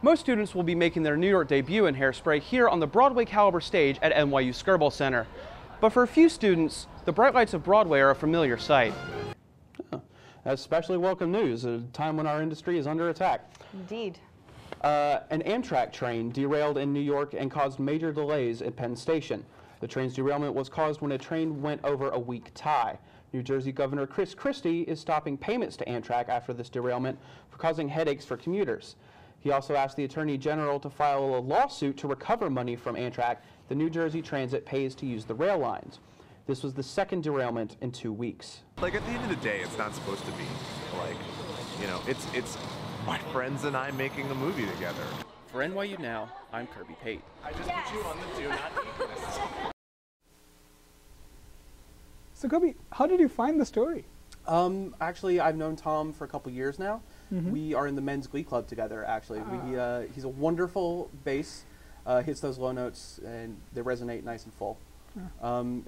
Most students will be making their New York debut in Hairspray here on the Broadway caliber stage at NYU Skirball Center. But for a few students, the bright lights of Broadway are a familiar sight. That's especially welcome news at a time when our industry is under attack. Indeed. An Amtrak train derailed in New York and caused major delays at Penn Station. The train's derailment was caused when a train went over a weak tie. New Jersey Governor Chris Christie is stopping payments to Amtrak after this derailment for causing headaches for commuters. He also asked the Attorney General to file a lawsuit to recover money from Amtrak the New Jersey Transit pays to use the rail lines. This was the second derailment in 2 weeks. Like, at the end of the day, it's not supposed to be like, you know, it's my friends and I making a movie together. For NYU Now, I'm Kirby Pate. I just put you on the do not eat list. So Kirby, how did you find the story? Actually, I've known Tom for a couple years now. Mm-hmm. We are in the men's glee club together, actually. He's a wonderful bass, hits those low notes, and they resonate nice and full. And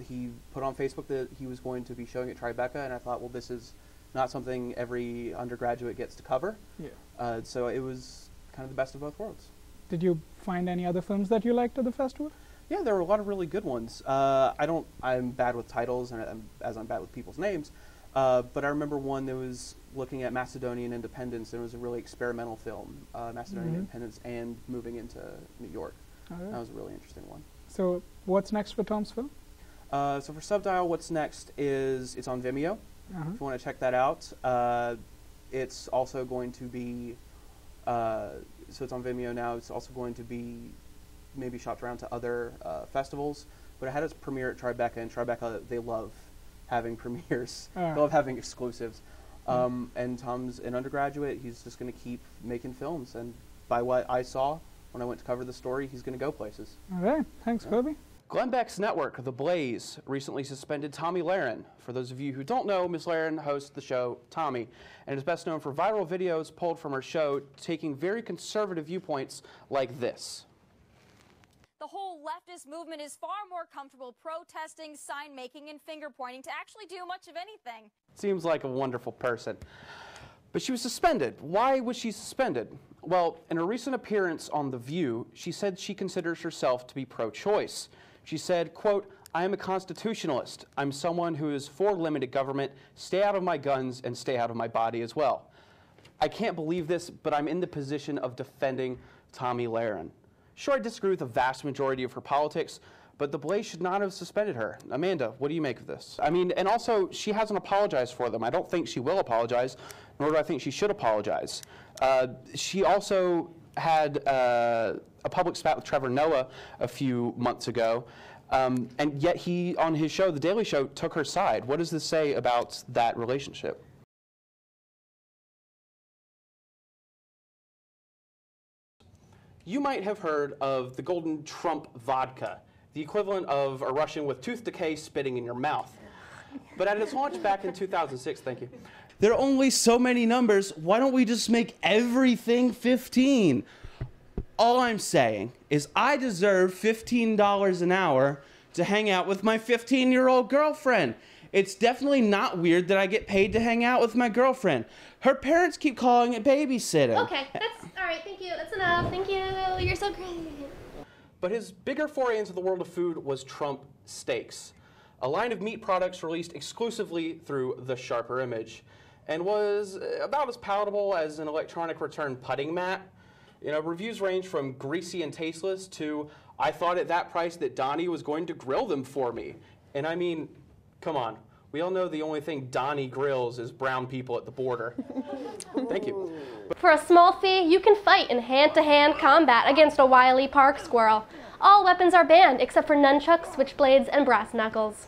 he put on Facebook that he was going to be showing at Tribeca, and I thought, well, this is not something every undergraduate gets to cover. Yeah. So it was kind of the best of both worlds. Did you find any other films that you liked at the festival? Yeah, there were a lot of really good ones. I'm bad with titles, and I'm bad with people's names. But I remember one that was looking at Macedonian independence, and it was a really experimental film, Macedonian independence and moving into New York. Oh, yeah. That was a really interesting one. So what's next for Tom's film? So for Subdial, what's next is it's on Vimeo. If you want to check that out. It's also going to be, so it's on Vimeo now. It's also going to be maybe shopped around to other festivals. But it had its premiere at Tribeca, and Tribeca, they love having premieres. They love having exclusives. And Tom's an undergraduate. He's just going to keep making films. And by what I saw when I went to cover the story, he's going to go places. All right. Thanks, Kirby. Glenn Beck's network, The Blaze, recently suspended Tomi Lahren. For those of you who don't know, Ms. Lahren hosts the show Tommy, and is best known for viral videos pulled from her show taking very conservative viewpoints like this. The whole leftist movement is far more comfortable protesting, sign-making, and finger-pointing to actually do much of anything. Seems like a wonderful person. But she was suspended. Why was she suspended? Well, in a recent appearance on The View, she said she considers herself to be pro-choice. She said, quote, "I am a constitutionalist. I'm someone who is for limited government. Stay out of my guns and stay out of my body as well. I can't believe this, but I'm in the position of defending Tomi Lahren. Sure, I disagree with the vast majority of her politics, but the Blaze should not have suspended her." Amanda, what do you make of this? I mean, and also, she hasn't apologized for them. I don't think she will apologize, nor do I think she should apologize. She also had a public spat with Trevor Noah a few months ago, and yet he, on his show, The Daily Show, took her side. What does this say about that relationship? You might have heard of the Golden Trump vodka, the equivalent of a Russian with tooth decay spitting in your mouth. But at its launch back in 2006, thank you, there are only so many numbers. Why don't we just make everything 15? All I'm saying is I deserve $15 an hour to hang out with my 15-year-old girlfriend. It's definitely not weird that I get paid to hang out with my girlfriend. Her parents keep calling it babysitting. Okay, that's all right. Thank you. That's enough. Thank you. You're so great. But his bigger foray into the world of food was Trump Steaks, a line of meat products released exclusively through the Sharper Image, and was about as palatable as an electronic return putting mat. You know, reviews range from greasy and tasteless to, I thought at that price that Donnie was going to grill them for me. And I mean, come on. We all know the only thing Donnie grills is brown people at the border. Thank you. For a small fee, you can fight in hand-to-hand combat against a wily park squirrel. All weapons are banned except for nunchucks, switchblades, and brass knuckles.